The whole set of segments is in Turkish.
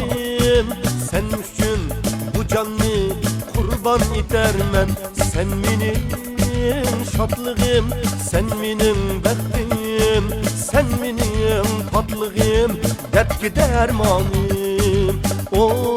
baharım. Sen üçün bu canını kurban edermen. Sen benim şadlığım, sen benim bəxtim, sen benim tatlığım, dert dermanım. Oh,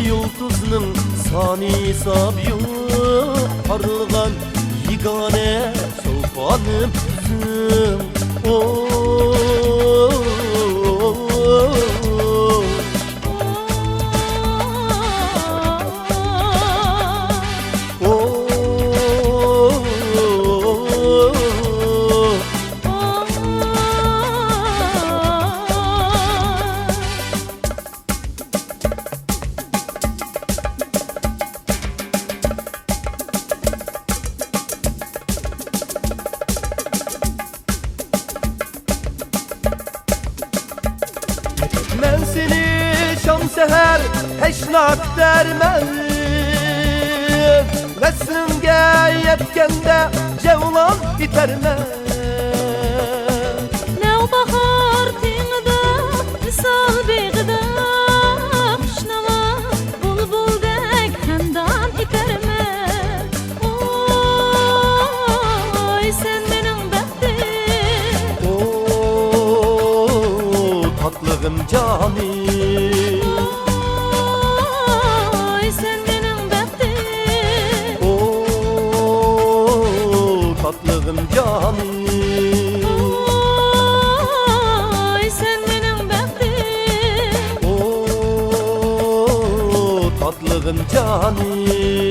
yıldızının sani hesab yok, parılgan yegane sultanım üzüm. Oh, men seni şam seher heşnak dermen, Veslimge yetkende cevlan bitermen. Lev bahar tinida misal begida, Kuşnava bulbuldek handan itermen. Oy sen benim bəxtim, Oh, tatlığım canım. oy sen benim bəxtim, Oh, tatlığım canım. oy sen benim bəxtim. Oh, tatlığım canım.